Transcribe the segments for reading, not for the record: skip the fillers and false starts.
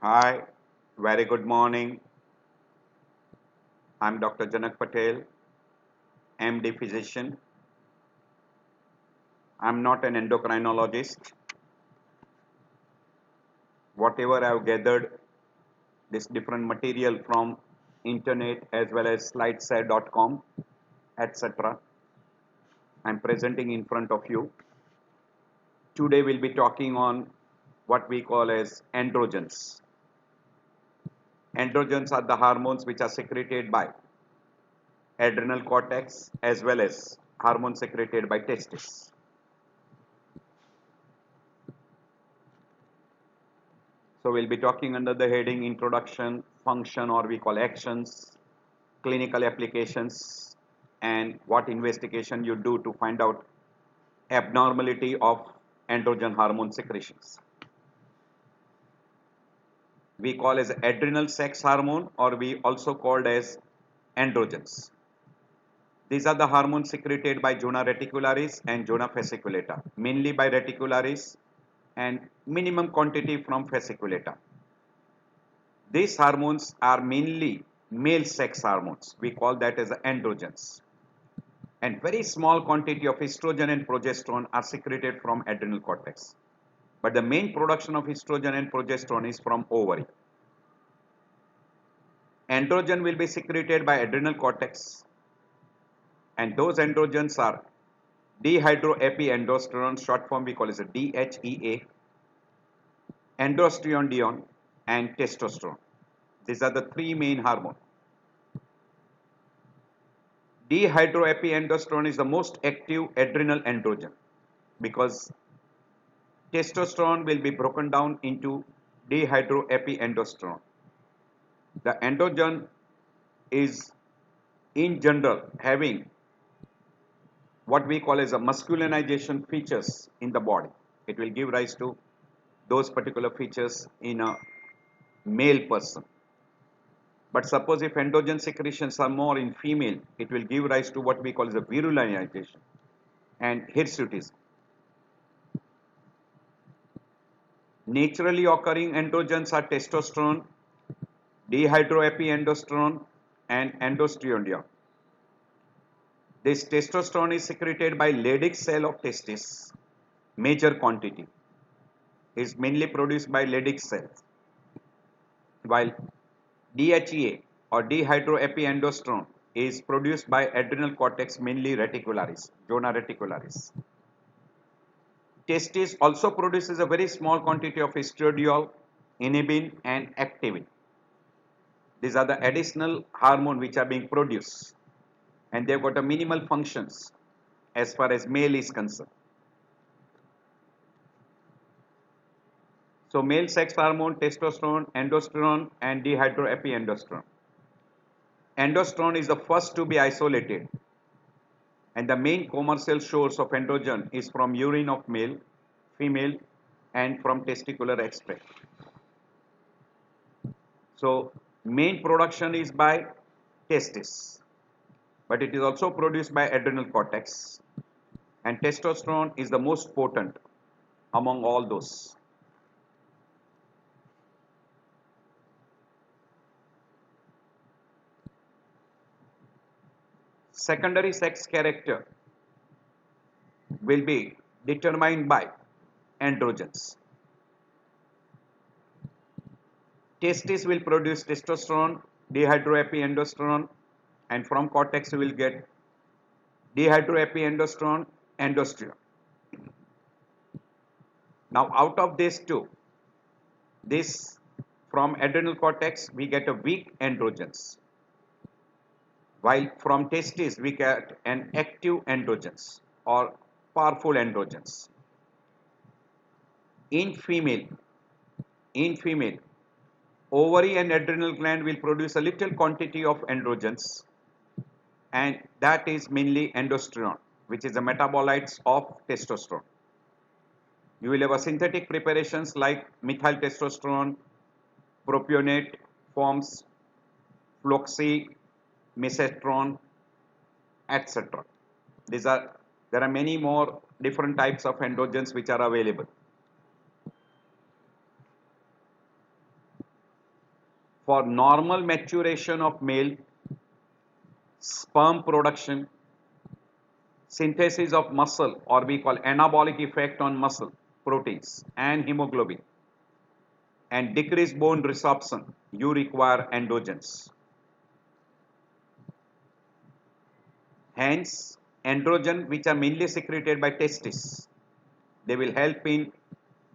Hi, very good morning. I'm Dr. Janak Patel, MD physician. I'm not an endocrinologist. Whatever I've gathered this different material from internet as well as slideshare.com, etc. I'm presenting in front of you. Today we'll be talking on what we call as androgens. Androgens are the hormones which are secreted by adrenal cortex as well as hormones secreted by testes. So we'll be talking under the heading introduction, function or we call actions, clinical applications and what investigation you do to find out abnormality of androgen hormone secretions. We call as adrenal sex hormone or we also called as androgens. These are the hormones secreted by zona reticularis and zona fasciculata, mainly by reticularis and minimum quantity from fasciculata. These hormones are mainly male sex hormones. We call that as androgens. And very small quantity of estrogen and progesterone are secreted from adrenal cortex. But the main production of estrogen and progesterone is from ovary. Androgen will be secreted by adrenal cortex. And those androgens are dehydroepiandrosterone, short form we call it as DHEA, androstenedione, and testosterone. These are the three main hormones. Dehydroepiandrosterone is the most active adrenal androgen because testosterone will be broken down into dehydroepiandrosterone. The androgen is in general having what we call as a masculinization features in the body. It will give rise to those particular features in a male person. But suppose if androgen secretions are more in female, it will give rise to what we call as a virilization and hirsutism. Naturally occurring androgens are testosterone, dehydroepiandrosterone, and androstenedione. This testosterone is secreted by Leydig cell of testis. Major quantity is mainly produced by Leydig cells, while DHEA or dehydroepiandrosterone is produced by adrenal cortex, mainly reticularis, zona reticularis. Testis also produces a very small quantity of estradiol, inhibin, and activin. These are the additional hormone which are being produced, and they've got a minimal functions as far as male is concerned. So male sex hormone, testosterone, androsterone, and dehydroepiandrosterone. Androsterone is the first to be isolated, and the main commercial source of androgen is from urine of male, female, and from testicular extract. So main production is by testis, but it is also produced by adrenal cortex, and testosterone is the most potent among all those. Secondary sex character will be determined by androgens. Testis will produce testosterone, dehydroepiandrosterone, and from cortex we will get dehydroepiandrosterone, androsterone. Now out of these two, this from adrenal cortex we get a weak androgens, while from testis we get an active androgens or powerful androgens. In female, in female, ovary and adrenal gland will produce a little quantity of androgens, and that is mainly androsterone, which is the metabolites of testosterone. You will have a synthetic preparations like methyl testosterone, propionate forms, floxymesatrone, etc. There are many more different types of androgens which are available. for normal maturation of male, sperm production, synthesis of muscle, or we call anabolic effect on muscle proteins and hemoglobin, and decreased bone resorption, you require androgens. Hence, androgen, which are mainly secreted by testes, they will help in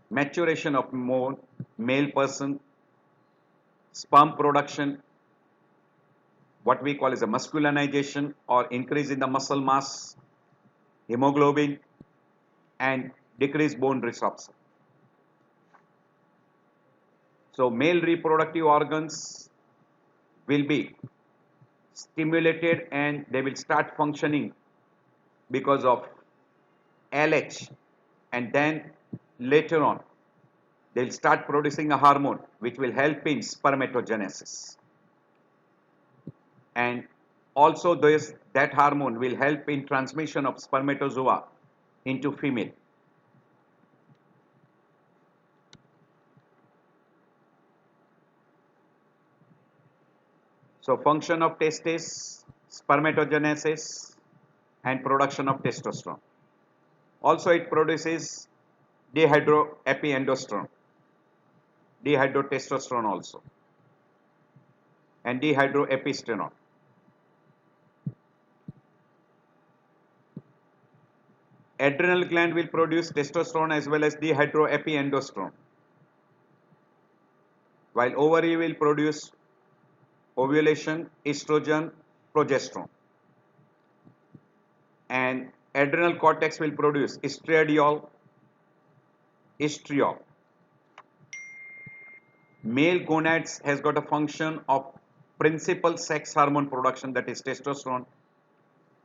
maturation of more male person, sperm production, what we call as a masculinization or increase in the muscle mass, hemoglobin, and decreased bone resorption. So male reproductive organs will be stimulated and they will start functioning because of LH, and then later on they'll start producing a hormone which will help in spermatogenesis, and also that hormone will help in transmission of spermatozoa into female. So function of testes, spermatogenesis, and production of testosterone. Also it produces dehydroepiandrosterone, dehydrotestosterone also, and dehydroepistenone. Adrenal gland will produce testosterone as well as dehydroepiandrosterone, while ovary will produce ovulation, estrogen, progesterone, and adrenal cortex will produce estradiol, estriol. Male gonads has got a function of principal sex hormone production, that is testosterone,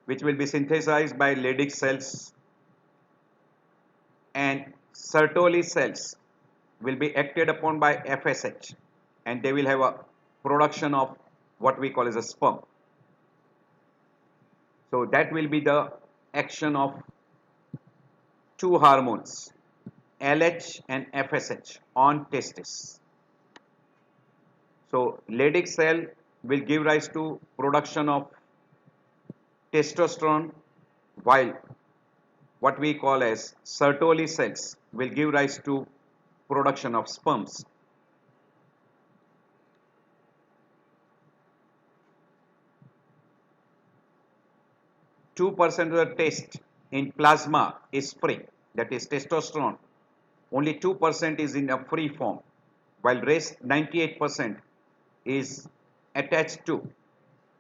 which will be synthesized by Leydig cells, and Sertoli cells will be acted upon by FSH, and they will have a production of what we call as a sperm. So that will be the action of two hormones, LH and FSH, on testis. So Leydig cell will give rise to production of testosterone, while what we call as Sertoli cells will give rise to production of sperms. Two percent of the test in plasma is free, that is testosterone. Only 2% is in a free form, while rest 98% is attached to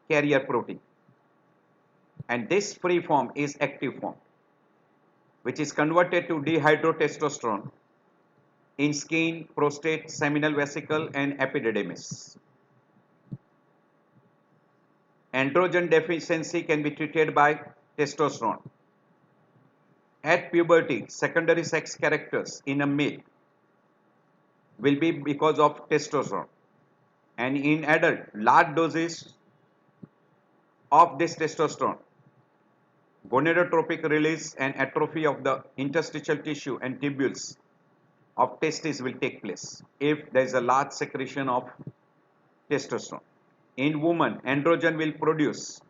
carrier protein. And this free form is active form, which is converted to dehydrotestosterone in skin, prostate, seminal vesicle, and epididymis. Androgen deficiency can be treated by testosterone. At puberty, secondary sex characters in a male will be because of testosterone, and in adult, large doses of this testosterone, gonadotropic release and atrophy of the interstitial tissue and tubules of testes will take place if there is a large secretion of testosterone. In woman, androgen will produce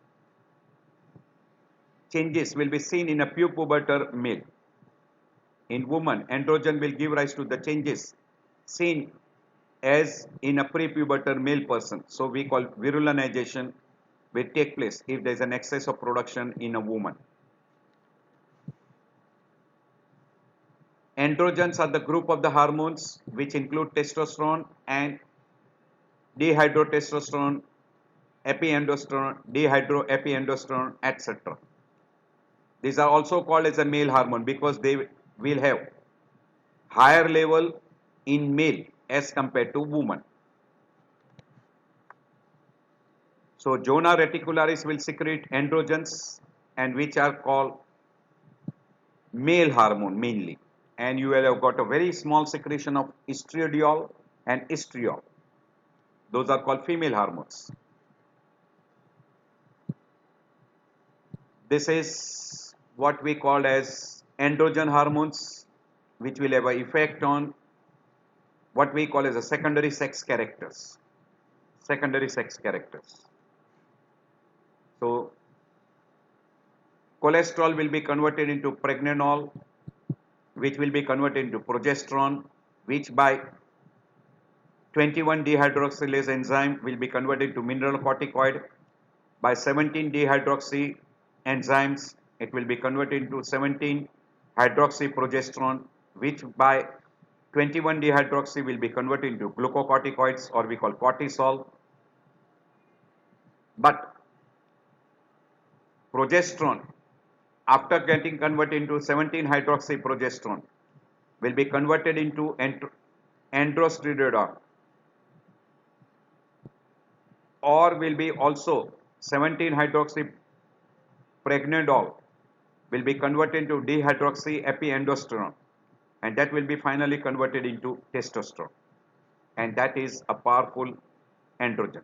changes will be seen in a pubertal male. In woman, androgen will give rise to the changes seen as in a prepubertal male person. So we call virulinization will take place if there is an excess of production in a woman. Androgens are the group of the hormones which include testosterone and dehydrotestosterone, epiandrosterone, dehydroepiandrosterone, etc. These are also called as a male hormone because they will have higher level in male as compared to woman. So zona reticularis will secrete androgens, and which are called male hormone mainly, and you will have got a very small secretion of estradiol and estriol. Those are called female hormones. This is what we call as androgen hormones, which will have an effect on what we call as a secondary sex characters. secondary sex characters. So cholesterol will be converted into pregnenolone, which will be converted into progesterone, which by 21 dehydroxylase enzyme will be converted to mineralocorticoid. By 17 dehydroxy enzymes, it will be converted into 17 hydroxyprogesterone, which by 21 dehydroxy will be converted into glucocorticoids, or we call cortisol. But progesterone, after getting converted into 17 hydroxyprogesterone, will be converted into androstenedione, or will be also 17 hydroxypregnadol will be converted into dehydroxyepiandrosterone, and that will be finally converted into testosterone, and that is a powerful androgen.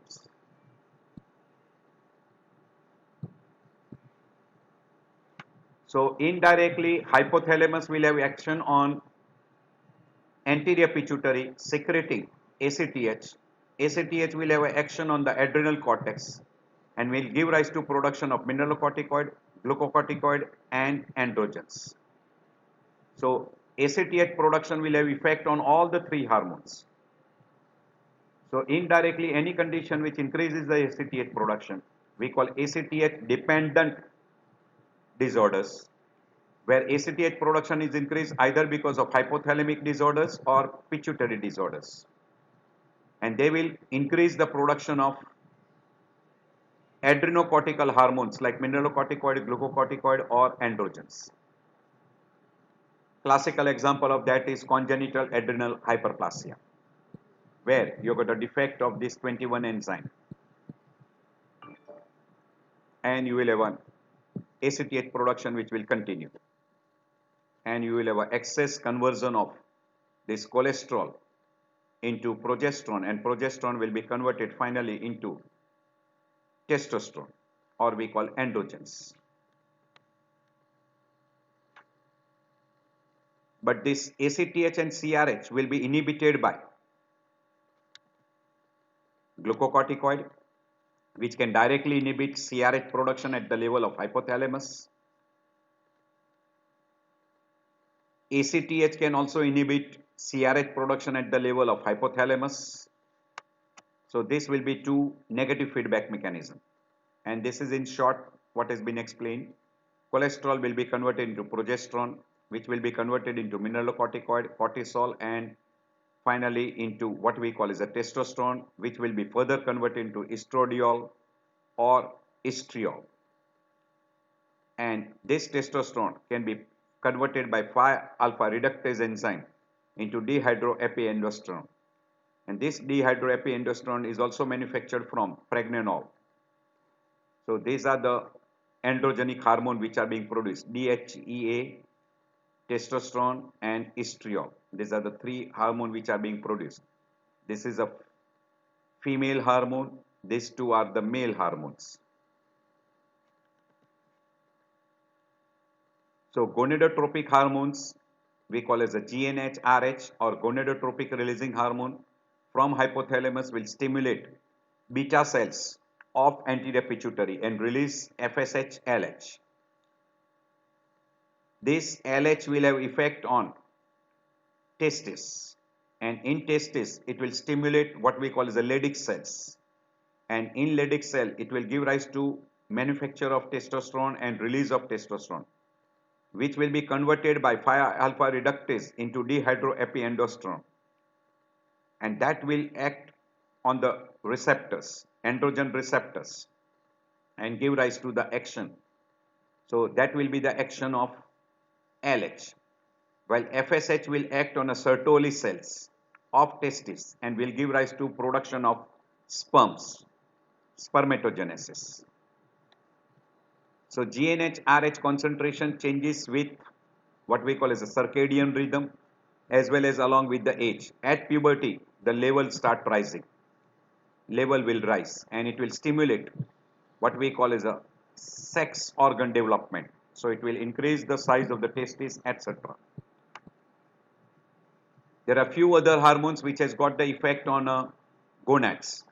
So indirectly, hypothalamus will have action on anterior pituitary secreting ACTH. ACTH will have action on the adrenal cortex and will give rise to production of mineralocorticoid, glucocorticoid and androgens. So ACTH production will have effect on all the three hormones. So indirectly, any condition which increases the ACTH production, we call ACTH dependent disorders, where ACTH production is increased either because of hypothalamic disorders or pituitary disorders. And they will increase the production of adrenocortical hormones like mineralocorticoid, glucocorticoid or androgens. Classical example of that is congenital adrenal hyperplasia, where you got a defect of this 21 enzyme, and you will have an ACTH production which will continue, and you will have an excess conversion of this cholesterol into progesterone, and progesterone will be converted finally into testosterone, or we call androgens. But this ACTH and CRH will be inhibited by glucocorticoid, which can directly inhibit CRH production at the level of hypothalamus. ACTH can also inhibit CRH production at the level of hypothalamus. So this will be two negative feedback mechanism. And this is in short what has been explained. Cholesterol will be converted into progesterone, which will be converted into mineralocorticoid, cortisol, and finally into what we call as a testosterone, which will be further converted into estradiol or estriol. And this testosterone can be converted by 5-alpha reductase enzyme into dehydroepiandrosterone. And this dehydroepiandrosterone is also manufactured from pregnenolone. So these are the androgenic hormone which are being produced: DHEA, testosterone and estriol. These are the three hormones which are being produced. This is a female hormone, these two are the male hormones. So gonadotropic hormones we call as a GnRH, RH, or gonadotropic releasing hormone from hypothalamus will stimulate beta cells of anterior pituitary and release FSH, LH. This LH will have effect on testis, and in testis it will stimulate what we call as the Leydig cells, and in Leydig cell it will give rise to manufacture of testosterone and release of testosterone, which will be converted by 5-alpha reductase into dehydroepiandrosterone, and that will act on the receptors, androgen receptors, and give rise to the action. So that will be the action of LH, while FSH will act on a Sertoli cells of testis and will give rise to production of sperms, spermatogenesis. So GnRH, RH concentration changes with what we call as a circadian rhythm as well as along with the age. At puberty, the level start rising. Level will rise and it will stimulate what we call as a sex organ development. So it will increase the size of the testis, etc. There are few other hormones which has got the effect on gonads.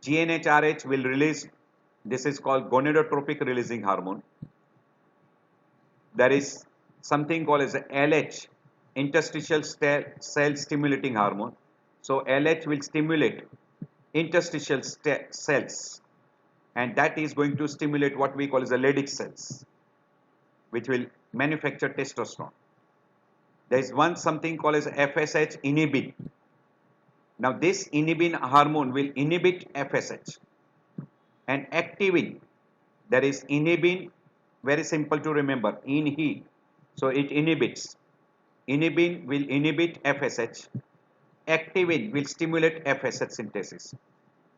GnRH will release, this is called gonadotropic releasing hormone. There is something called as LH, interstitial cell stimulating hormone. So LH will stimulate interstitial cells, and that is going to stimulate what we call as the Leydig cells, which will manufacture testosterone. There is one something called as FSH inhibin. Now this inhibin hormone will inhibit FSH, and activin, there is inhibin, very simple to remember, inhi, so it inhibits. Inhibin will inhibit FSH. Activin will stimulate FSH synthesis.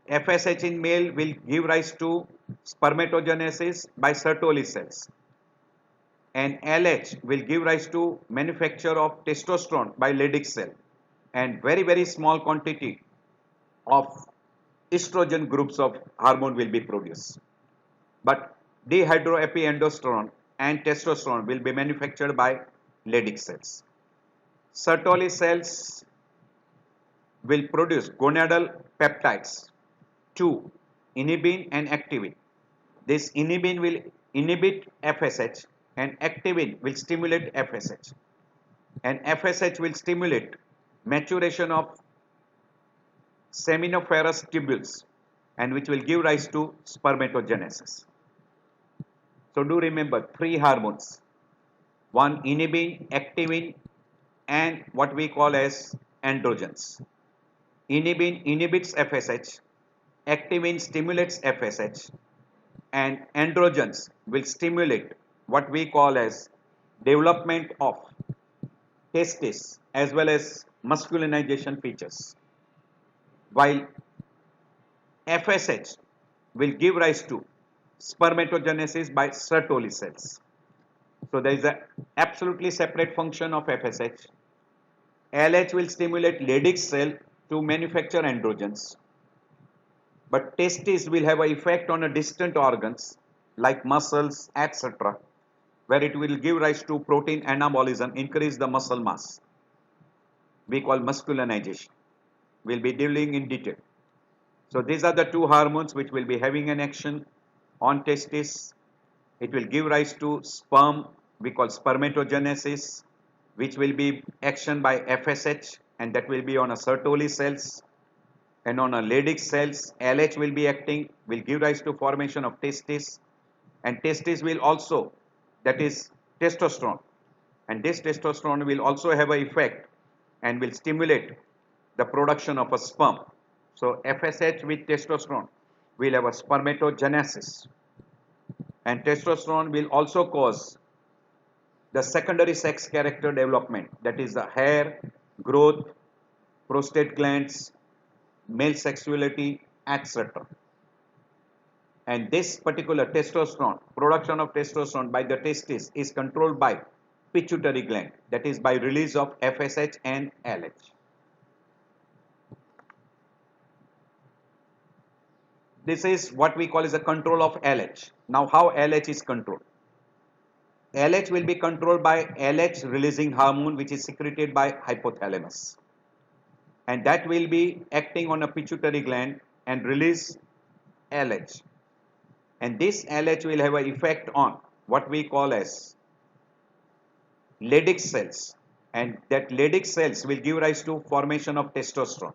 FSH in male will give rise to spermatogenesis by Sertoli cells, and LH will give rise to manufacture of testosterone by Leydig cell, and very small quantity of estrogen groups of hormone will be produced. But dehydroepiandrosterone and testosterone will be manufactured by Leydig cells. Sertoli cells will produce gonadal peptides 2, inhibin and activin. This inhibin will inhibit FSH and activin will stimulate FSH. And FSH will stimulate maturation of seminiferous tubules, and which will give rise to spermatogenesis. So do remember 3 hormones, one inhibin, activin, and what we call as androgens. Inhibin inhibits FSH, activin stimulates FSH, and androgens will stimulate what we call as development of testes as well as masculinization features, while FSH will give rise to spermatogenesis by Sertoli cells. So there is a absolutely separate function of FSH. LH will stimulate Leydig cell to manufacture androgens, but testes will have an effect on a distant organs like muscles, etc., where it will give rise to protein anabolism, increase the muscle mass. We call masculinization. We'll be dealing in detail. So these are the 2 hormones which will be having an action on testis. It will give rise to sperm, we call spermatogenesis, which will be action by FSH, and that will be on a Sertoli cells, and on a Leydig cells. LH will be acting, will give rise to formation of testis, and testis will also, that is testosterone, and this testosterone will also have an effect and will stimulate the production of a sperm. So FSH with testosterone will have a spermatogenesis, and testosterone will also cause the secondary sex character development, that is the hair growth, prostate glands, male sexuality, etc. And this particular testosterone, production of testosterone by the testis, is controlled by pituitary gland, that is by release of FSH and LH. This is what we call as a control of LH. Now how LH is controlled? LH will be controlled by LH releasing hormone, which is secreted by hypothalamus, and that will be acting on a pituitary gland and release LH, and this LH will have an effect on what we call as Leydig cells, and that Leydig cells will give rise to formation of testosterone,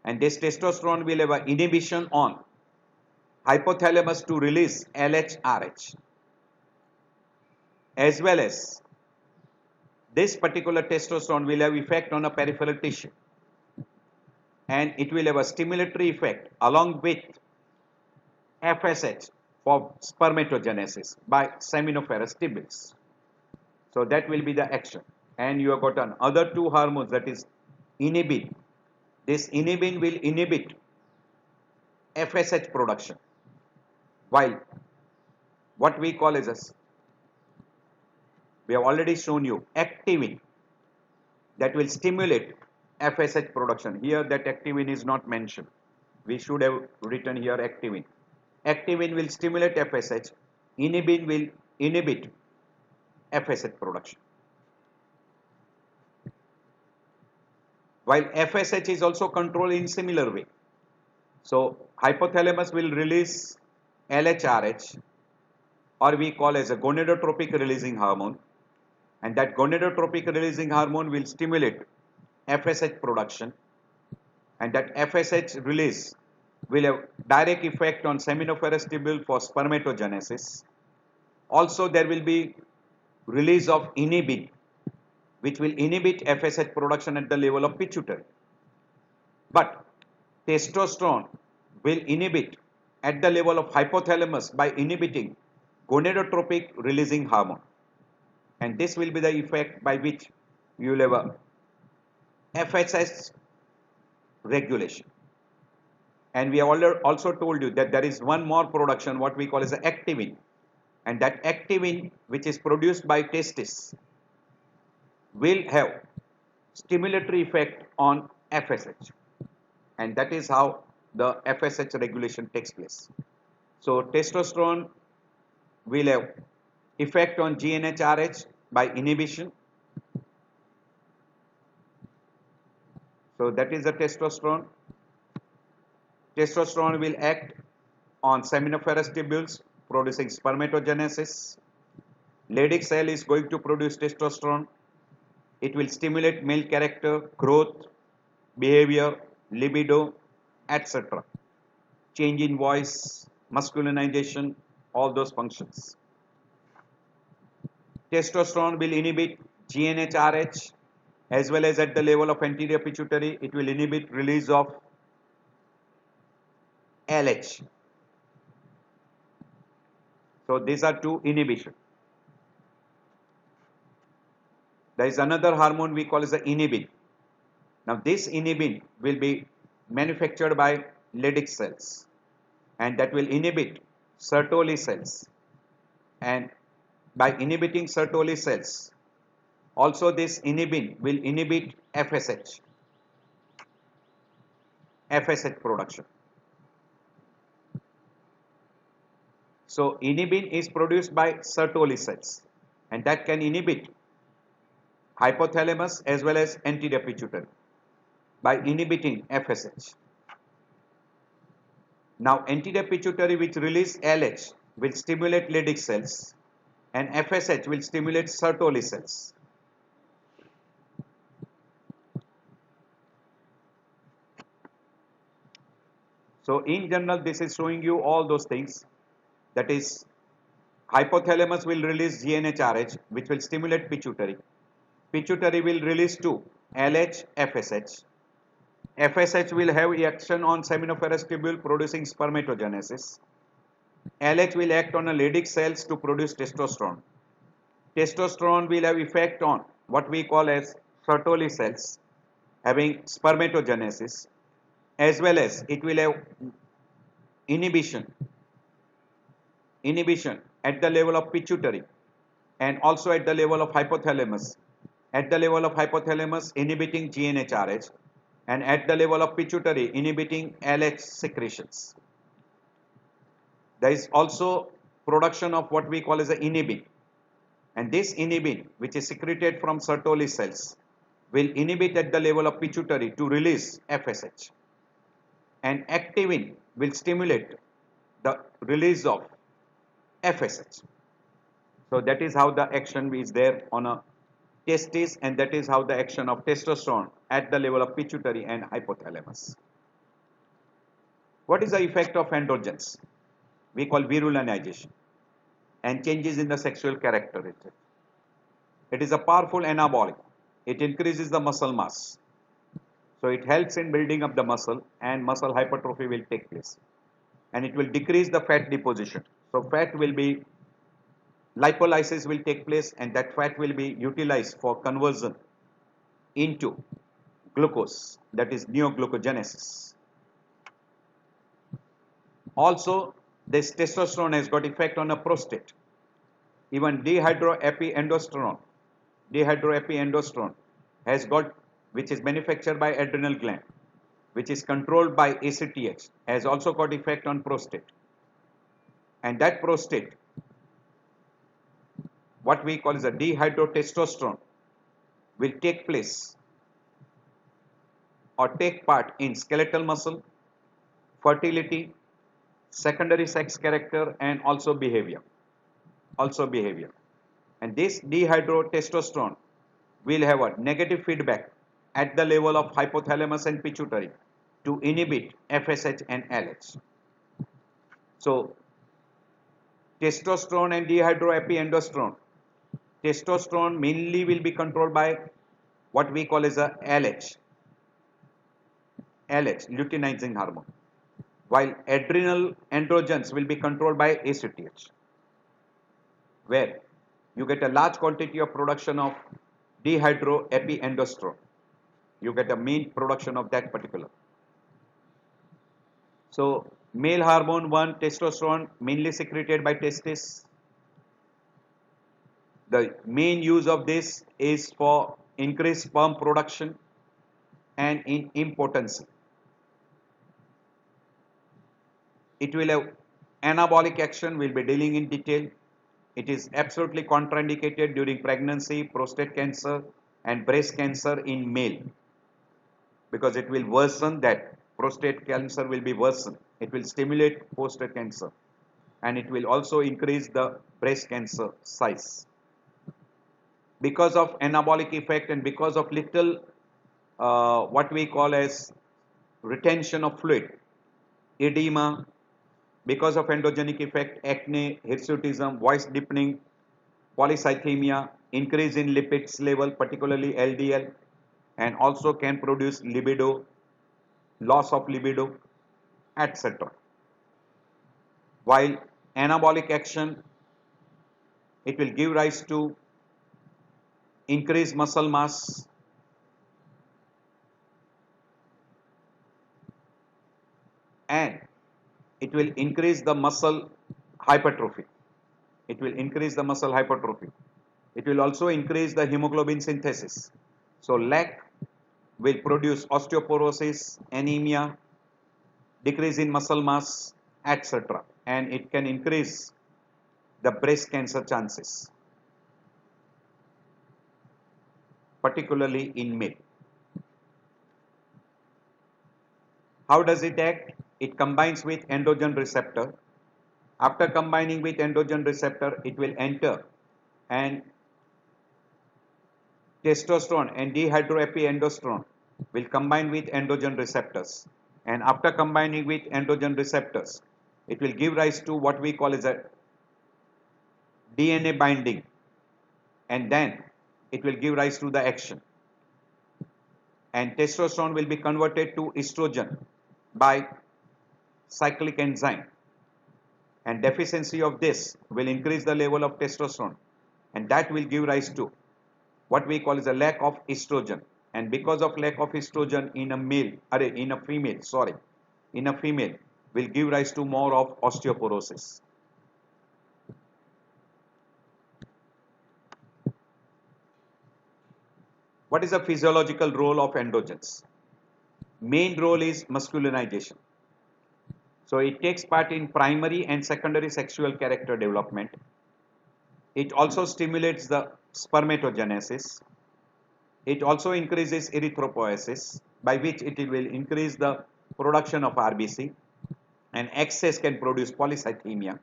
and this testosterone will have an inhibition on hypothalamus to release LHRH, as well as this particular testosterone will have effect on a peripheral tissue, and it will have a stimulatory effect along with FSH for spermatogenesis by seminiferous tubules. So that will be the action, and you have got another 2 hormones, that is inhibin. This inhibin will inhibit FSH production, while what we call as we have already shown you activin, that will stimulate FSH production. Here that activin is not mentioned. We should have written here activin. Activin will stimulate FSH, inhibin will inhibit FSH production. While FSH is also controlled in similar way. So hypothalamus will release LHRH, or we call as a gonadotropic releasing hormone, and that gonadotropic releasing hormone will stimulate FSH production, and that FSH release will have direct effect on seminiferous tubule for spermatogenesis. Also there will be release of inhibin, which will inhibit FSH production at the level of pituitary. But testosterone will inhibit at the level of hypothalamus by inhibiting gonadotropic releasing hormone, and this will be the effect by which you will have a FSH regulation. And we have also told you that there is one more production, what we call as the activin, and that activin, which is produced by testis, will have stimulatory effect on FSH, and that is how the FSH regulation takes place. So testosterone will have effect on GnRH by inhibition. So that is the testosterone. Testosterone will act on seminiferous tubules producing spermatogenesis. Leydig cell is going to produce testosterone. It will stimulate male character, growth, behavior, libido, etc. Change in voice, masculinization, all those functions. Testosterone will inhibit GnRH as well as at the level of anterior pituitary, it will inhibit release of LH. So these are two inhibition. There is another hormone we call as the inhibin. Now this inhibin will be manufactured by Leydig cells, and that will inhibit Sertoli cells, and by inhibiting Sertoli cells, also this inhibin will inhibit FSH production. So inhibin is produced by Sertoli cells, and that can inhibit hypothalamus as well as anterior pituitary by inhibiting FSH. Now anterior pituitary, which release LH, will stimulate Leydig cells, and FSH will stimulate Sertoli cells. So in general, this is showing you all those things. That is, hypothalamus will release GnRH, which will stimulate pituitary. Pituitary will release two, LH, FSH. FSH will have action on seminiferous tubule producing spermatogenesis. LH will act on a Leydig cells to produce testosterone. Testosterone will have effect on what we call as Sertoli cells having spermatogenesis, as well as it will have inhibition at the level of pituitary and also at the level of hypothalamus. At the level of hypothalamus, inhibiting GnRH, and at the level of pituitary, inhibiting LH secretions. There is also production of what we call as a inhibin, and this inhibin, which is secreted from Sertoli cells, will inhibit at the level of pituitary to release FSH, and activin will stimulate the release of FSH. So that is how the action is there on a testis, and that is how the action of testosterone at the level of pituitary and hypothalamus. What is the effect of androgens? We call virilization and changes in the sexual characteristics. It is a powerful anabolic. It increases the muscle mass. So it helps in building up the muscle, and muscle hypertrophy will take place. And it will decrease the fat deposition. So fat will be, lipolysis will take place, and that fat will be utilized for conversion into glucose, that is neoglucogenesis. Also, this testosterone has got effect on a prostate. Even dehydroepiandrosterone has got, which is manufactured by adrenal gland, which is controlled by ACTH, has also got effect on prostate. And that prostate, what we call as a dehydrotestosterone, will take place or take part in skeletal muscle, fertility, secondary sex character, and also behavior. Also behavior. And this dihydrotestosterone will have a negative feedback at the level of hypothalamus and pituitary to inhibit FSH and LH. So testosterone and dehydroepiandrosterone. Testosterone mainly will be controlled by what we call as a LH, luteinizing hormone, while adrenal androgens will be controlled by ACTH, where you get a large quantity of production of dehydroepiandrosterone. You get a main production of that particular. So male hormone 1, testosterone, mainly secreted by testes. The main use of this is for increased sperm production and in impotency. It will have anabolic action, we'll be dealing in detail. It is absolutely contraindicated during pregnancy, prostate cancer, and breast cancer in male, because it will worsen that. Prostate cancer will be worsened. It will stimulate prostate cancer, and it will also increase the breast cancer size. Because of anabolic effect and because of little what we call as retention of fluid, edema, because of androgenic effect, acne, hirsutism, voice deepening, polycythemia, increase in lipids level, particularly LDL, and also can produce libido, loss of libido, etc. While anabolic action, it will give rise to increased muscle mass, and it will increase the muscle hypertrophy. It will increase the muscle hypertrophy. It will also increase the hemoglobin synthesis. So lack will produce osteoporosis, anemia, decrease in muscle mass, etc. And it can increase the breast cancer chances, particularly in male. How does it act? It combines with androgen receptor. After combining with androgen receptor, it will enter and testosterone and dehydroepiandrosterone will combine with androgen receptors. And after combining with androgen receptors, it will give rise to what we call as a DNA binding, and then it will give rise to the action. And testosterone will be converted to estrogen by cyclic enzyme, and deficiency of this will increase the level of testosterone, and that will give rise to what we call as a lack of estrogen. And because of lack of estrogen in a female will give rise to more of osteoporosis. What is the physiological role of androgens? Main role is masculinization. So it takes part in primary and secondary sexual character development. It also stimulates the spermatogenesis. It also increases erythropoiesis, by which it will increase the production of RBC, and excess can produce polycythemia.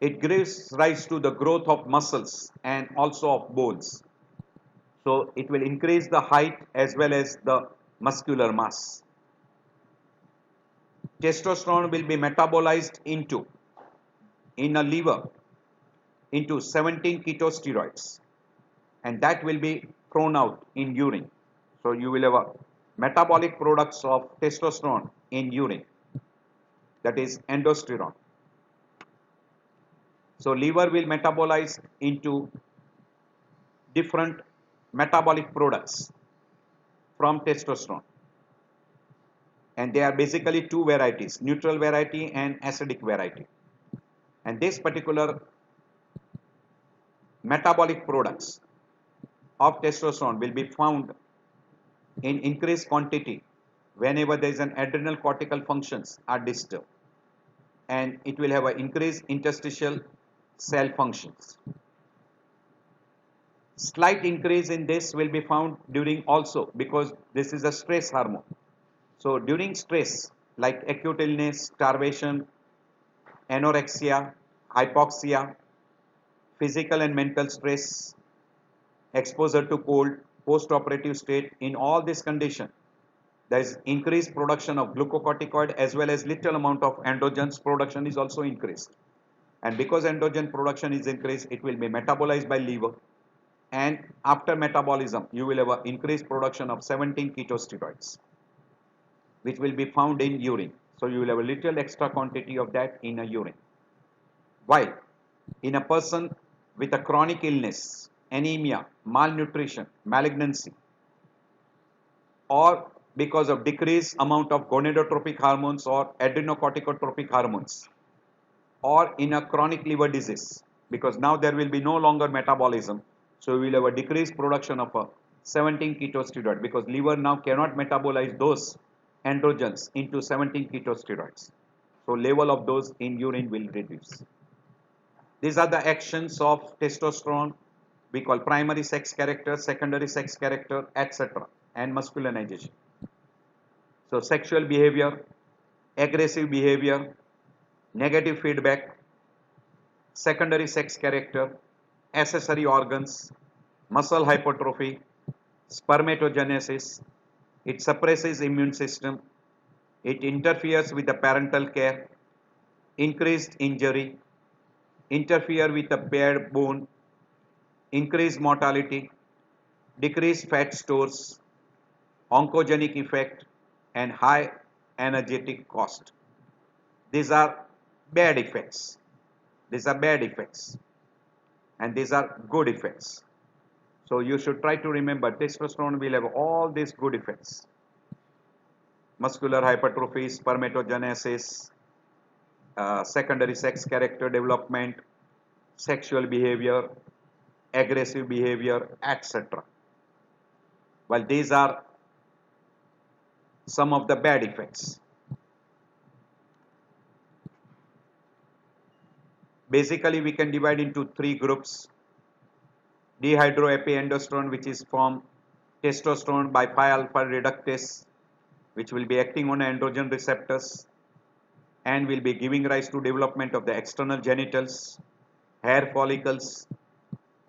It gives rise to the growth of muscles and also of bones. So it will increase the height as well as the muscular mass. Testosterone will be metabolized in a liver into 17 ketosteroids, and that will be thrown out in urine. So you will have a metabolic products of testosterone in urine, that is endosterone. So liver will metabolize into different metabolic products from testosterone, and there are basically two varieties, neutral variety and acidic variety. And this particular metabolic products of testosterone will be found in increased quantity whenever there is an adrenal cortical functions are disturbed, and it will have an increased interstitial cell functions. Slight increase in this will be found during also, because this is a stress hormone. So during stress, like acute illness, starvation, anorexia, hypoxia, physical and mental stress, exposure to cold, post-operative state. In all this condition, there is increased production of glucocorticoid as well as little amount of androgens production is also increased. And because androgen production is increased, it will be metabolized by liver. And after metabolism, you will have an increased production of 17 ketosteroids, which will be found in urine. So you will have a little extra quantity of that in a urine. While in a person with a chronic illness, anemia, malnutrition, malignancy, or because of decreased amount of gonadotropic hormones or adrenocorticotropic hormones, or in a chronic liver disease, because now there will be no longer metabolism, so we will have a decreased production of a 17 ketosteroid because liver now cannot metabolize those androgens into 17 ketosteroids. So level of those in urine will reduce. These are the actions of testosterone. We call primary sex character, secondary sex character, etc. and masculinization. So sexual behavior, aggressive behavior, negative feedback, secondary sex character, accessory organs, muscle hypertrophy, spermatogenesis. It suppresses immune system. It interferes with the parental care, increased injury, interfere with the paired bone, increased mortality, decreased fat stores, oncogenic effect, and high energetic cost. These are bad effects. These are bad effects. And these are good effects. So you should try to remember testosterone will have all these good effects. Muscular hypertrophy, spermatogenesis, secondary sex character development, sexual behavior, aggressive behavior, etc. Well, these are some of the bad effects. Basically, we can divide into three groups. Dehydroepiandrosterone, which is from testosterone by 5-alpha reductase, which will be acting on androgen receptors and will be giving rise to development of the external genitals, hair follicles,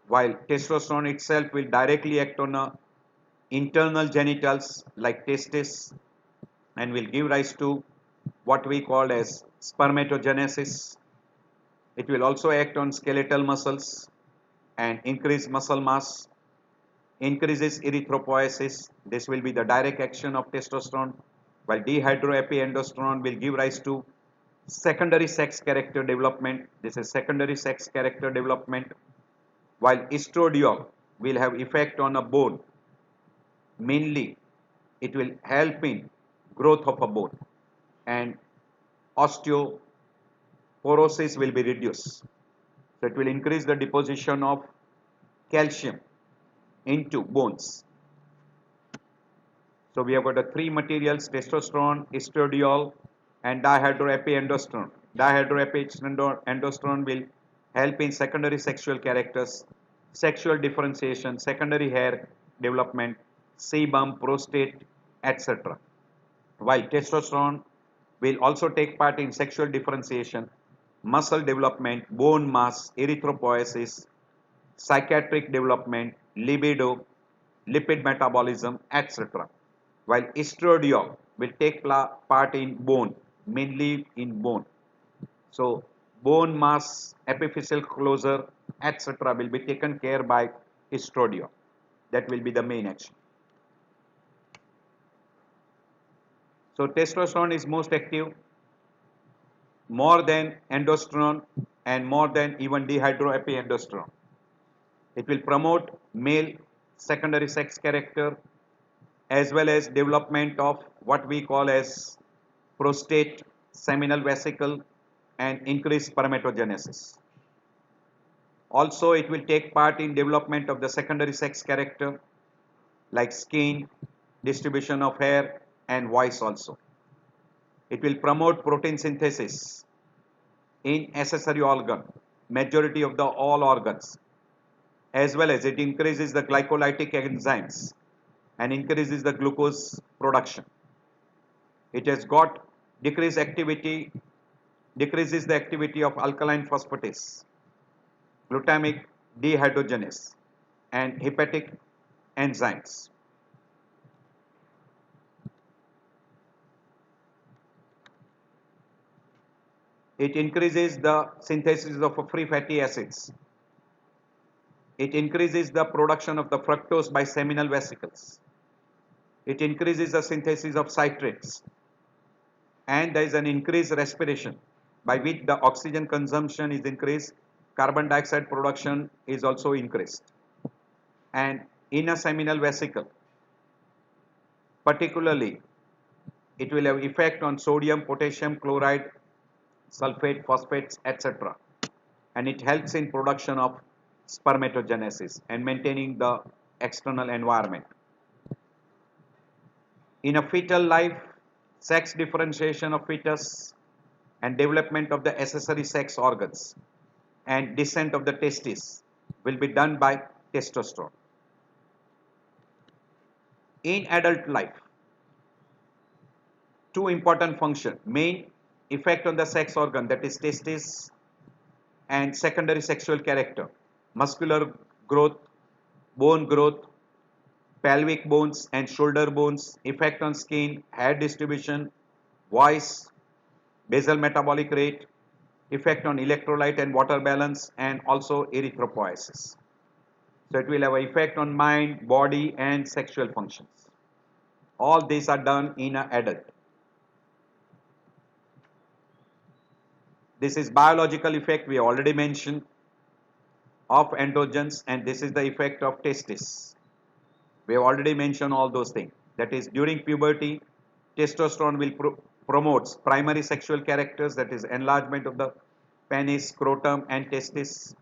while testosterone itself will directly act on internal genitals like testes and will give rise to what we call as spermatogenesis. It will also act on skeletal muscles and increase muscle mass, increases erythropoiesis. This will be the direct action of testosterone, while dehydroepiandrosterone will give rise to secondary sex character development. This is secondary sex character development, while estradiol will have effect on a bone. Mainly, it will help in growth of a bone and osteoporosis will be reduced. So it will increase the deposition of calcium into bones. So we have got the three materials: testosterone, estradiol, and dihydroepiandrosterone. Dihydroepiandrosterone will help in secondary sexual characters, sexual differentiation, secondary hair development, sebum, prostate, etc. While testosterone will also take part in sexual differentiation, muscle development, bone mass, erythropoiesis, psychiatric development, libido, lipid metabolism, etc. While estradiol will take part in bone, mainly in bone. So bone mass, epiphyseal closure, etc. will be taken care by estradiol. That will be the main action. So testosterone is most active, more than androsterone and more than even dehydroepiandrosterone. It will promote male secondary sex character as well as development of what we call as prostate, seminal vesicle, and increased spermatogenesis. Also, it will take part in development of the secondary sex character like skin, distribution of hair, and voice also. It will promote protein synthesis in accessory organ, majority of the all organs, as well as it increases the glycolytic enzymes and increases the glucose production. It has got decrease activity, decreases the activity of alkaline phosphatase, glutamic dehydrogenase, and hepatic enzymes. It increases the synthesis of free fatty acids. It increases the production of the fructose by seminal vesicles. It increases the synthesis of citrates. And there is an increased respiration by which the oxygen consumption is increased, carbon dioxide production is also increased. And in a seminal vesicle, particularly, it will have effect on sodium, potassium, chloride, sulfate, phosphates, etc. And it helps in production of spermatogenesis and maintaining the external environment. In a fetal life, sex differentiation of fetus and development of the accessory sex organs and descent of the testes will be done by testosterone. In adult life, two important functions: main effect on the sex organ, that is testes, and secondary sexual character, muscular growth, bone growth, pelvic bones and shoulder bones, effect on skin, hair distribution, voice, basal metabolic rate, effect on electrolyte and water balance, and also erythropoiesis. So it will have an effect on mind, body, and sexual functions. All these are done in an adult. This is biological effect we already mentioned of androgens, and this is the effect of testis. We have already mentioned all those things. That is, during puberty, testosterone will promotes primary sexual characters, that is enlargement of the penis, scrotum, and testis.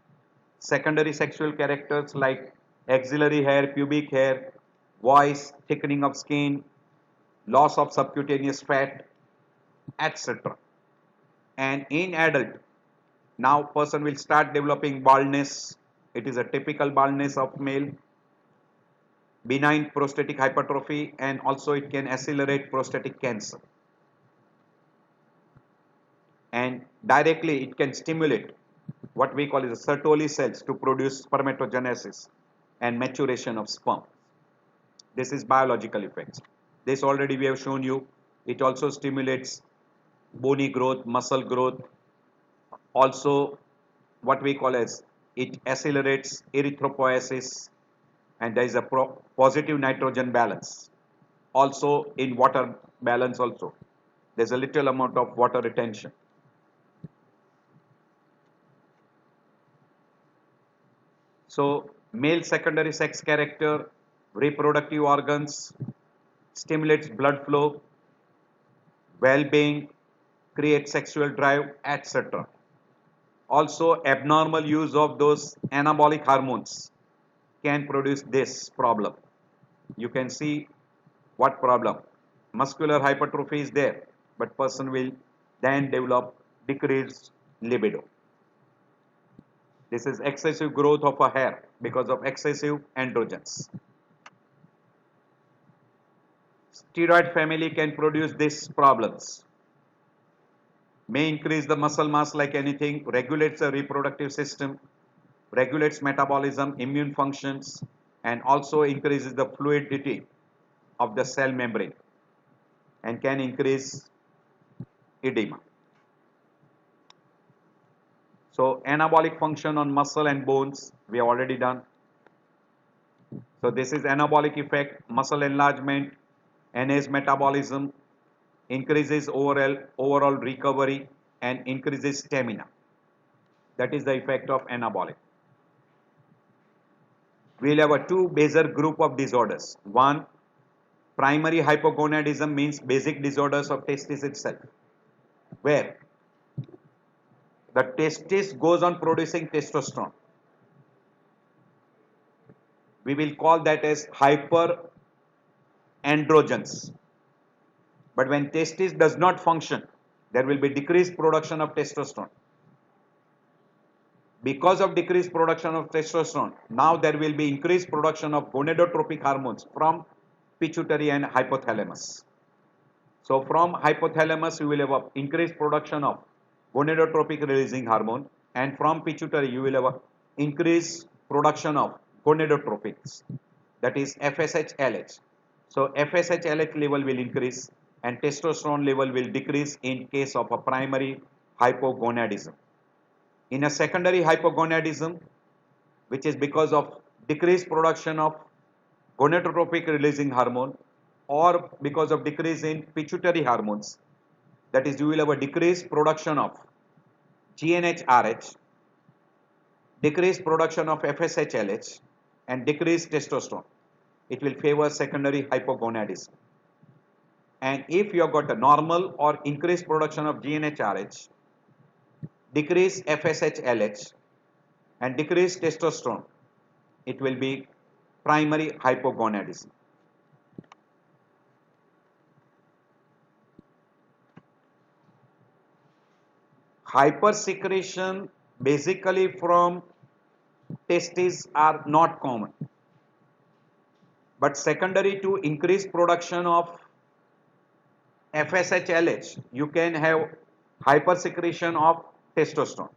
Secondary sexual characters like axillary hair, pubic hair, voice, thickening of skin, loss of subcutaneous fat, etc. And in adult, now person will start developing baldness. It is a typical baldness of male, benign prostatic hypertrophy, and also it can accelerate prostatic cancer. And directly it can stimulate what we call as the Sertoli cells to produce spermatogenesis and maturation of sperm. This is biological effects. This already we have shown you. It also stimulates bony growth, muscle growth. Also what we call as it accelerates erythropoiesis, and there is a positive nitrogen balance. Also in water balance also. There is a little amount of water retention. So male secondary sex character, reproductive organs, stimulates blood flow, well-being, creates sexual drive, etc. Also abnormal use of those anabolic hormones can produce this problem. You can see what problem. Muscular hypertrophy is there, but person will then develop decreased libido. This is excessive growth of a hair because of excessive androgens. Steroid family can produce these problems. May increase the muscle mass like anything, regulates the reproductive system, regulates metabolism, immune functions, and also increases the fluidity of the cell membrane and can increase edema. So anabolic function on muscle and bones we have already done. So this is anabolic effect, muscle enlargement, enhanced metabolism, increases overall recovery, and increases stamina. That is the effect of anabolic. We will have a two major group of disorders. One, primary hypogonadism, means basic disorders of testis itself, where the testis goes on producing testosterone. We will call that as hyperandrogens. But when testis does not function, there will be decreased production of testosterone. Because of decreased production of testosterone, now there will be increased production of gonadotropic hormones from pituitary and hypothalamus. So from hypothalamus you will have a increased production of gonadotropic releasing hormone, and from pituitary you will have a increased production of gonadotropics, that is FSH-LH. So FSH-LH level will increase and testosterone level will decrease in case of a primary hypogonadism. In a secondary hypogonadism, which is because of decreased production of gonadotropic releasing hormone or because of decrease in pituitary hormones, that is you will have a decreased production of GnRH, decreased production of FSH-LH and decreased testosterone. It will favor secondary hypogonadism. And if you have got a normal or increased production of GnRH, decreased FSH-LH and decreased testosterone, it will be primary hypogonadism. Hypersecretion basically from testes are not common, but secondary to increased production of FSH-LH, you can have hypersecretion of testosterone.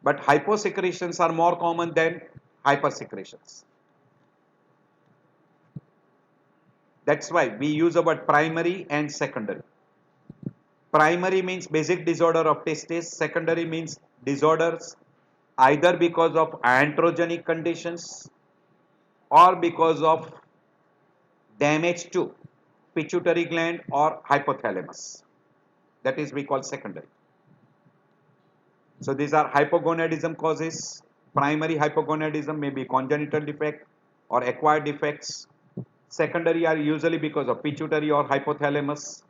But hyposecretions are more common than hypersecretions. That's why we use the word primary and secondary. Primary means basic disorder of testes, secondary means disorders either because of androgenic conditions or because of damage to pituitary gland or hypothalamus. That is we call secondary. So these are hypogonadism causes. Primary hypogonadism may be congenital defect or acquired defects. Secondary are usually because of pituitary or hypothalamus,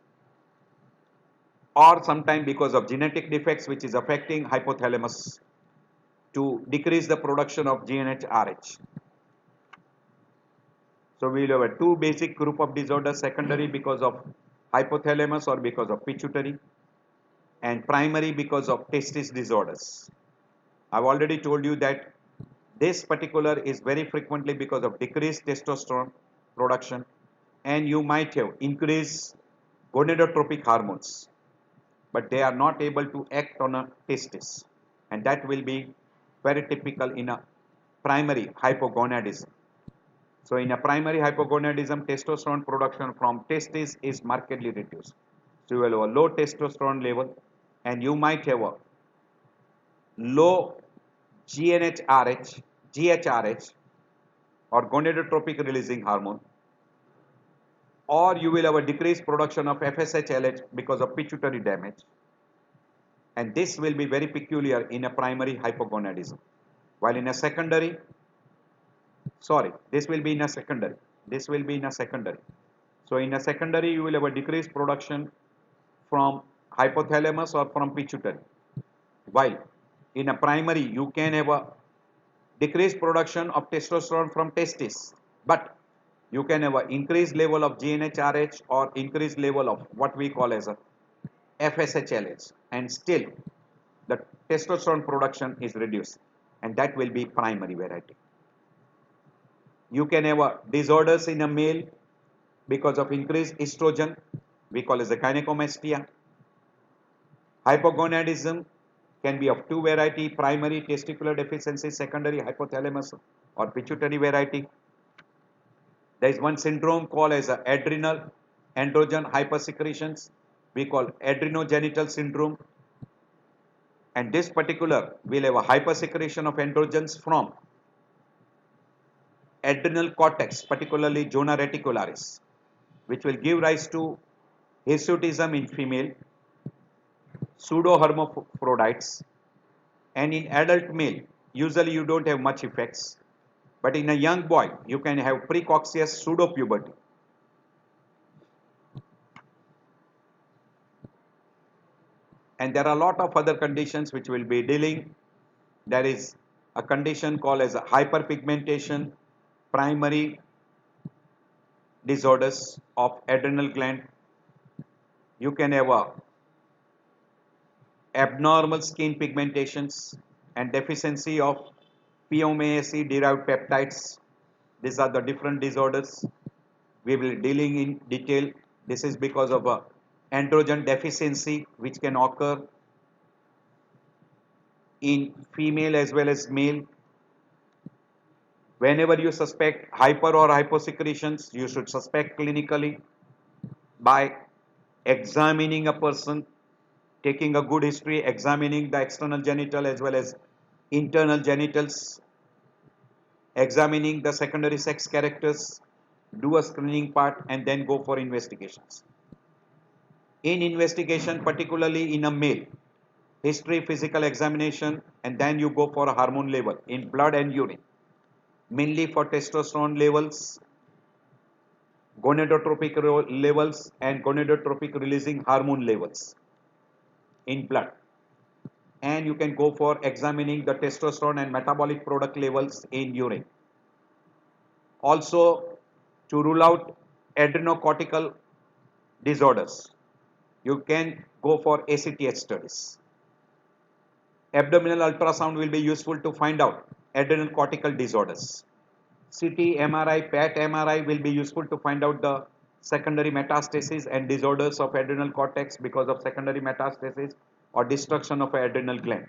or sometimes because of genetic defects which is affecting hypothalamus to decrease the production of GnRH. So we will have a two basic group of disorders: secondary because of hypothalamus or because of pituitary, and primary because of testis disorders. I've already told you that this particular is very frequently because of decreased testosterone production, and you might have increased gonadotropic hormones, but they are not able to act on a testis, and that will be very typical in a primary hypogonadism. So in a primary hypogonadism, testosterone production from testis is markedly reduced. So you will have a low testosterone level, and you might have a low GHRH or gonadotropic releasing hormone, or you will have a decreased production of FSH-LH because of pituitary damage, and this will be very peculiar in a primary hypogonadism. While in a secondary, this will be in a secondary. So in a secondary, you will have a decreased production from hypothalamus or from pituitary. While in a primary, you can have a decreased production of testosterone from testis, but you can have an increased level of GnRH or increased level of what we call as a FSH-LH, and still the testosterone production is reduced, and that will be primary variety. You can have a disorders in a male because of increased estrogen, we call as a gynecomastia. Hypogonadism can be of two variety: primary testicular deficiency, secondary hypothalamus or pituitary variety. There is one syndrome called as adrenal androgen hypersecretions, we call adrenogenital syndrome, and this particular will have a hypersecretion of androgens from adrenal cortex, particularly zona reticularis, which will give rise to hirsutism in female, pseudohermaphrodites, and in adult male usually you don't have much effects, but in a young boy you can have precocious pseudopuberty. And there are a lot of other conditions which will be dealing. There is a condition called as a hyperpigmentation, primary disorders of adrenal gland. You can have a abnormal skin pigmentations and deficiency of POMAC derived peptides, These are the different disorders. We will be dealing in detail. This is because of a androgen deficiency which can occur in female as well as male. Whenever you suspect hyper or hyposecretions, you should suspect clinically by examining a person, taking a good history, examining the external genital as well as internal genitals, examining the secondary sex characters, do a screening part, and then go for investigations. In investigation, particularly in a male, history, physical examination, and then you go for a hormone level in blood and urine, mainly for testosterone levels, gonadotropic levels, and gonadotropic releasing hormone levels in blood. And you can go for examining the testosterone and metabolic product levels in urine. Also, to rule out adrenocortical disorders, you can go for ACTH studies. Abdominal ultrasound will be useful to find out adrenal cortical disorders. CT, MRI, PET MRI will be useful to find out the secondary metastasis and disorders of adrenal cortex because of secondary metastasis or destruction of adrenal gland,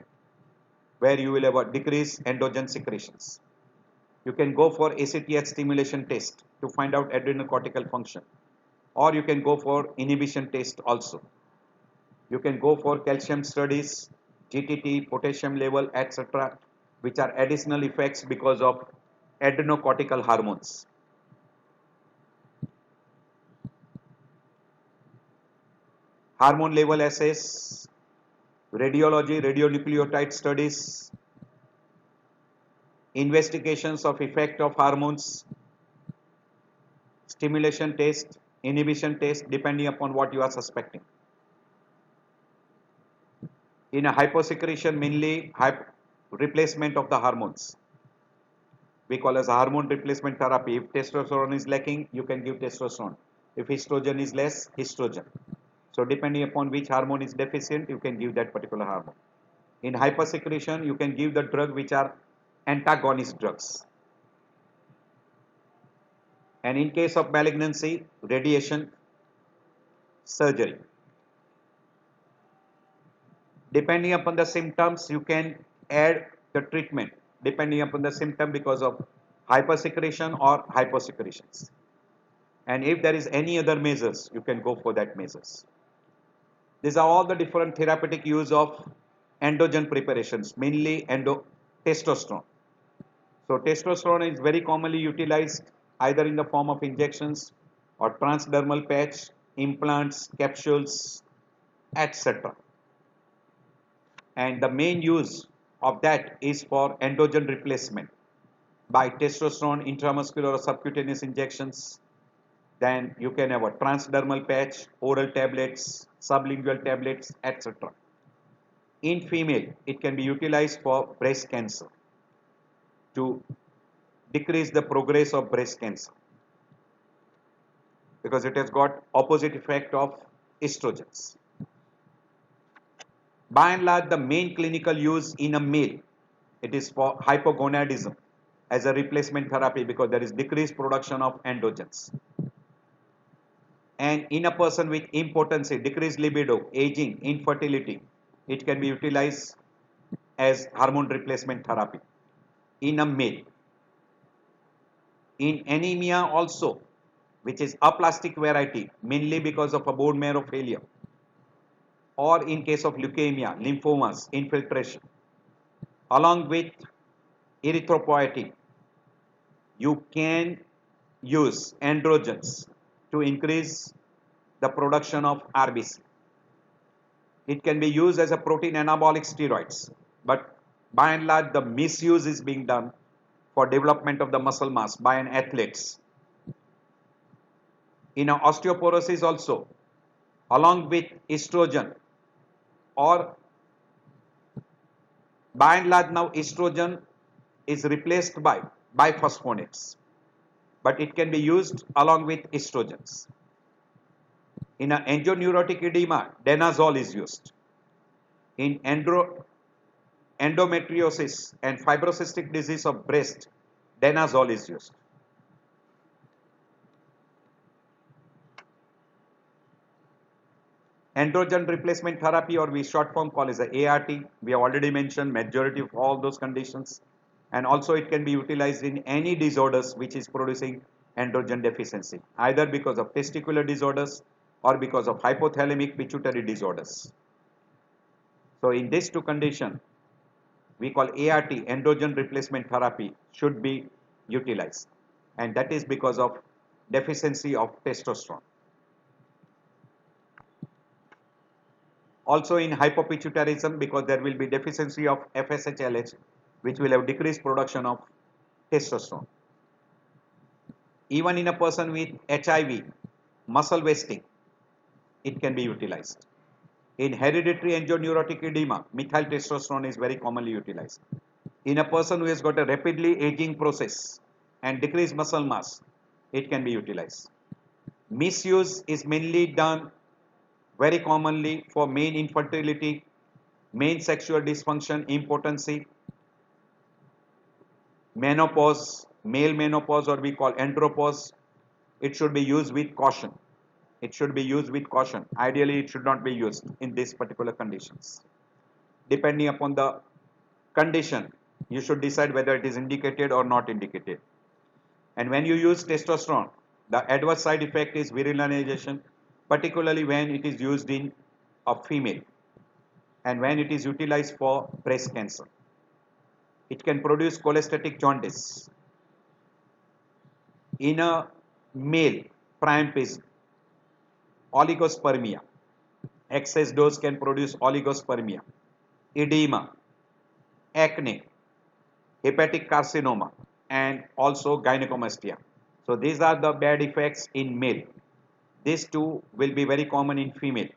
where you will have a decreased androgen secretions. You can go for ACTH stimulation test to find out adrenal cortical function, or you can go for inhibition test also. You can go for calcium studies, GTT, potassium level, etc., which are additional effects because of adrenocortical hormones. Hormone level assays, radiology, radionucleotide studies, investigations of effect of hormones, stimulation test, inhibition test, depending upon what you are suspecting. In a hyposecretion, mainly replacement of the hormones. We call as hormone replacement therapy. If testosterone is lacking, you can give testosterone. If estrogen is less, estrogen. So depending upon which hormone is deficient, you can give that particular hormone. In hypersecretion, you can give the drug which are antagonist drugs. And in case of malignancy, radiation, surgery. Depending upon the symptoms, you can add the treatment depending upon the symptom because of hypersecretion or hyposecretions. And if there is any other measures, you can go for that measures. These are all the different therapeutic use of androgen preparations, mainly testosterone. So testosterone is very commonly utilized either in the form of injections or transdermal patch, implants, capsules, etc. And the main use of that is for androgen replacement by testosterone intramuscular or subcutaneous injections. Then you can have a transdermal patch, oral tablets, sublingual tablets, etc. In female, it can be utilized for breast cancer to decrease the progress of breast cancer because it has got opposite effect of estrogens. By and large, the main clinical use in a male, it is for hypogonadism as a replacement therapy because there is decreased production of androgens. And in a person with impotency, decreased libido, aging, infertility, it can be utilized as hormone replacement therapy in a male. In anemia also, which is aplastic variety, mainly because of a bone marrow failure, or in case of leukemia, lymphomas, infiltration, along with erythropoietin, you can use androgens to increase the production of RBC. It can be used as a protein anabolic steroids, but by and large the misuse is being done for development of the muscle mass by an athletes. In osteoporosis also, along with estrogen, or by and large now estrogen is replaced by biphosphonates, but it can be used along with estrogens. In angioneurotic edema, danazol is used. In endometriosis and fibrocystic disease of breast, danazol is used. Androgen replacement therapy, or we short form call is a ART. We have already mentioned majority of all those conditions. And also it can be utilized in any disorders which is producing androgen deficiency, either because of testicular disorders or because of hypothalamic pituitary disorders. So in these two conditions, we call ART, androgen replacement therapy, should be utilized. And that is because of deficiency of testosterone. Also in hypopituitarism, because there will be deficiency of FSH-LH, which will have decreased production of testosterone. Even in a person with HIV, muscle wasting, it can be utilized. In hereditary angioneurotic edema, methyl testosterone is very commonly utilized. In a person who has got a rapidly aging process and decreased muscle mass, it can be utilized. Misuse is mainly done very commonly for main infertility, main sexual dysfunction, impotency, menopause, male menopause, or we call andropause. It should be used with caution. It should be used with caution. Ideally, it should not be used in these particular conditions. Depending upon the condition, you should decide whether it is indicated or not indicated. And when you use testosterone, the adverse side effect is virilinization, particularly when it is used in a female and when it is utilized for breast cancer. It can produce cholestatic jaundice. In a male priapism, oligospermia. Excess dose can produce oligospermia, edema, acne, hepatic carcinoma, and also gynecomastia. So these are the bad effects in male. These two will be very common in female.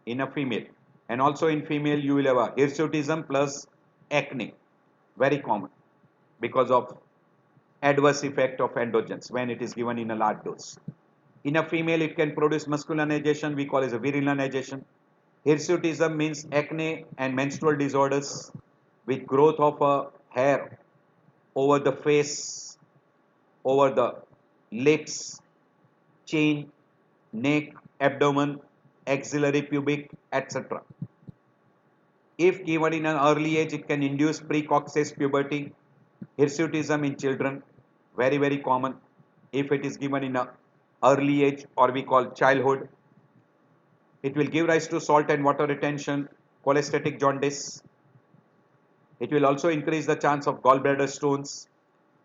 In a female, and also in female, you will have a hirsutism plus acne, very common because of adverse effect of androgens when it is given in a large dose. In a female, it can produce masculinization, we call it a virilinization. Hirsutism means acne and menstrual disorders with growth of a hair over the face, over the lips, chin, neck, abdomen, axillary pubic, etc. If given in an early age, it can induce precocious puberty, hirsutism in children, very, very common. If it is given in an early age, or we call childhood, it will give rise to salt and water retention, cholestatic jaundice. It will also increase the chance of gallbladder stones,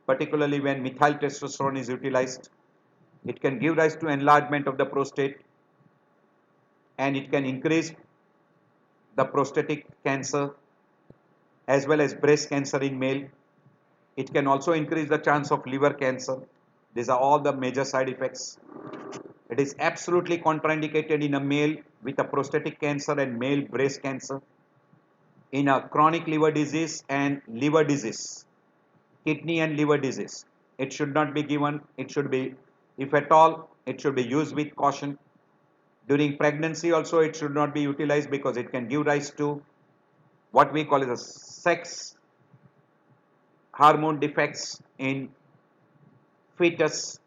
particularly when methyl testosterone is utilized. It can give rise to enlargement of the prostate, and it can increase the prostatic cancer as well as breast cancer in male. It can also increase the chance of liver cancer. These are all the major side effects. It is absolutely contraindicated in a male with a prostatic cancer and male breast cancer. In a chronic liver disease and liver disease, kidney and liver disease, it should not be given. It should be, if at all, it should be used with caution. During pregnancy also, it should not be utilized because it can give rise to what we call as a sex hormone defects in fetus.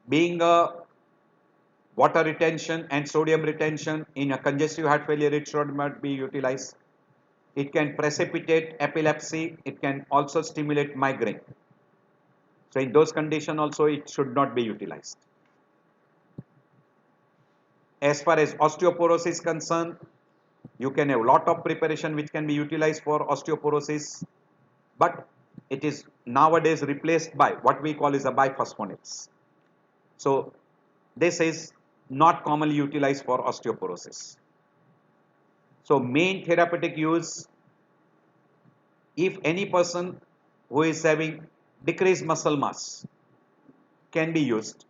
Being a water retention and sodium retention in a congestive heart failure, it should not be utilized. It can precipitate epilepsy. It can also stimulate migraine. So in those conditions also, it should not be utilized. As far as osteoporosis is concerned, you can have a lot of preparation which can be utilized for osteoporosis, but it is nowadays replaced by what we call is a biphosphonates. So this is not commonly utilized for osteoporosis. So main therapeutic use, if any person who is having decreased muscle mass, can be used.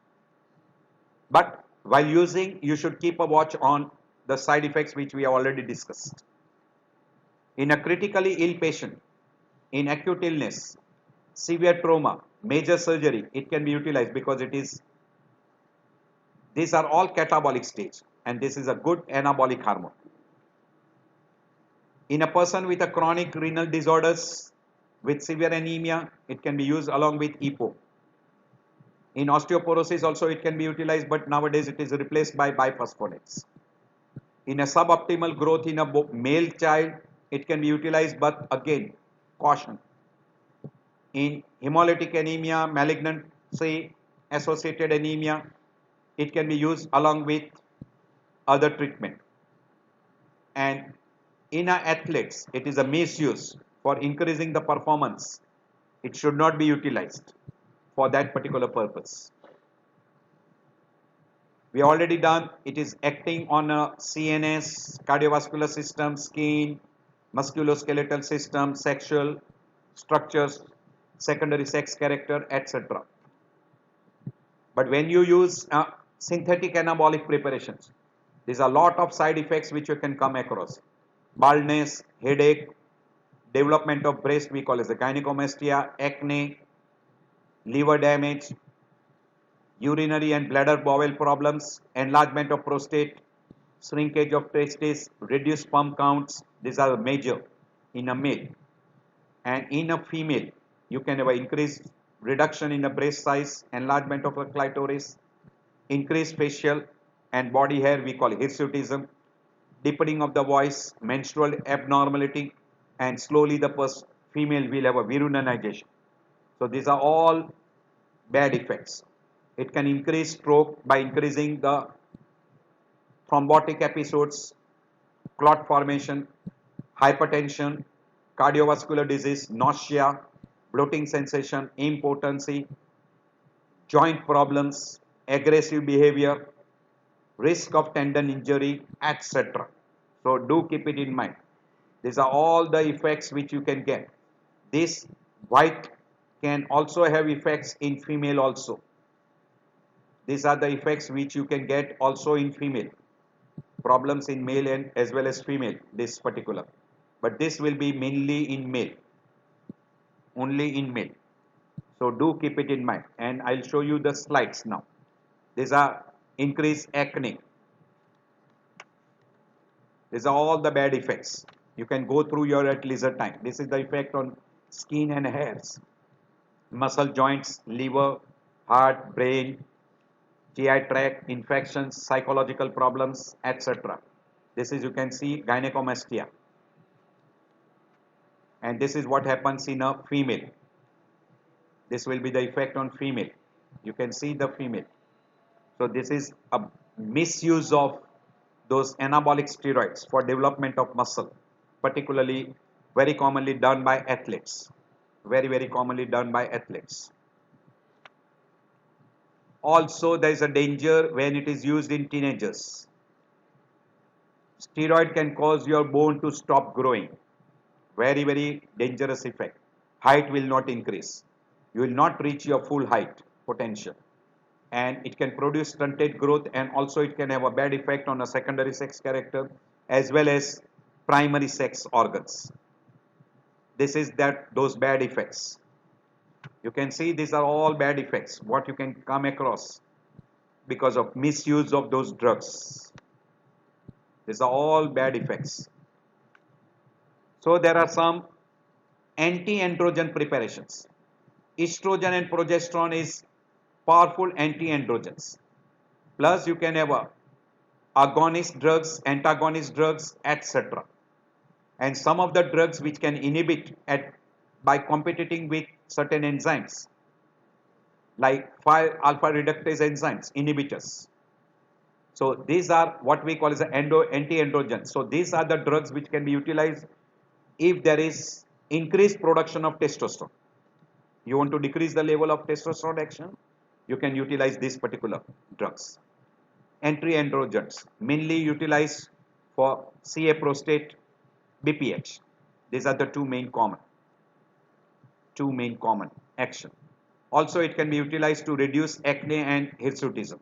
But while using, you should keep a watch on the side effects which we have already discussed. In a critically ill patient, in acute illness, severe trauma, major surgery, it can be utilized because these are all catabolic stage, and this is a good anabolic hormone. In a person with a chronic renal disorders with severe anemia, it can be used along with EPO. In osteoporosis also it can be utilized, but nowadays it is replaced by biphosphonates. In a suboptimal growth in a male child, it can be utilized, but again, caution. In hemolytic anemia, malignancy associated anemia, it can be used along with other treatment. And in our athletes, it is a misuse for increasing the performance. It should not be utilized for that particular purpose. We already done, it is acting on a CNS, cardiovascular system, skin, musculoskeletal system, sexual structures, secondary sex character, etc. But when you use synthetic anabolic preparations, there's a lot of side effects which you can come across. Baldness, headache, development of breast, we call as the gynecomastia, acne, liver damage, urinary and bladder bowel problems, enlargement of prostate, shrinkage of testes, reduced sperm counts. These are major in a male. And in a female, you can have an increased reduction in the breast size, enlargement of the clitoris, increased facial and body hair, we call hirsutism, deepening of the voice, menstrual abnormality, and slowly the female will have a virilization. So these are all bad effects. It can increase stroke by increasing the thrombotic episodes, clot formation, hypertension, cardiovascular disease, nausea, bloating sensation, impotency, joint problems, aggressive behavior, risk of tendon injury, etc. So do keep it in mind. These are all the effects which you can get. This white can also have effects in female also. These are the effects which you can get also in female. Problems in male and as well as female, this particular. But this will be mainly in male. Only in male. So do keep it in mind. And I'll show you the slides now. These are increased acne. These are all the bad effects. You can go through your at leisure time. This is the effect on skin and hairs, muscle joints, liver, heart, brain, GI tract, infections, psychological problems, etc. This is, you can see, gynecomastia. And this is what happens in a female. This will be the effect on female. You can see the female. So this is a misuse of those anabolic steroids for development of muscle, particularly very commonly done by athletes. Very commonly done by athletes. Also, there is a danger when it is used in teenagers. Steroid can cause your bone to stop growing. Very dangerous effect. Height will not increase. You will not reach your full height potential. And it can produce stunted growth, and also it can have a bad effect on a secondary sex character as well as primary sex organs. This is those bad effects. You can see these are all bad effects what you can come across because of misuse of those drugs. These are all bad effects. So there are some anti-androgen preparations. Estrogen and progesterone is powerful anti-androgens. Plus you can have agonist drugs, antagonist drugs, etc. And some of the drugs which can inhibit by competing with certain enzymes like 5-alpha reductase enzymes, inhibitors. So these are what we call as anti-androgens. So these are the drugs which can be utilized if there is increased production of testosterone. You want to decrease the level of testosterone action, you can utilize these particular drugs. Anti-androgens mainly utilized for CA prostate, BPH. These are the two main common action. Also it can be utilized to reduce acne and hirsutism.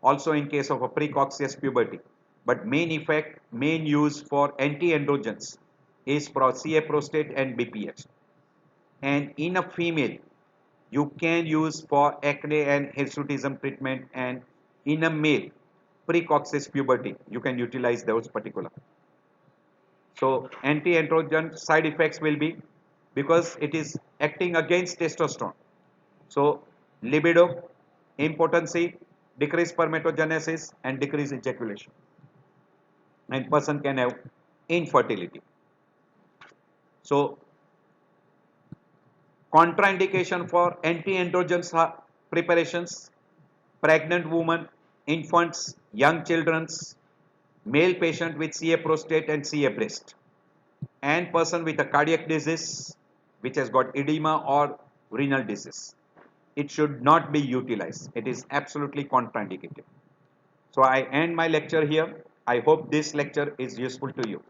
Also in case of a precocious puberty. But main use for anti-androgens is for CA prostate and BPH. And in a female, you can use for acne and hirsutism treatment, and in a male, precocious puberty, you can utilize those particular. So anti-androgen side effects will be because it is acting against testosterone. So libido, impotency, decreased spermatogenesis, and decreased ejaculation. And person can have infertility. So, contraindication for anti-androgens preparations, pregnant women, infants, young children, male patient with CA prostate and CA breast, and person with a cardiac disease which has got edema or renal disease. It should not be utilized. It is absolutely contraindicated. So I end my lecture here. I hope this lecture is useful to you.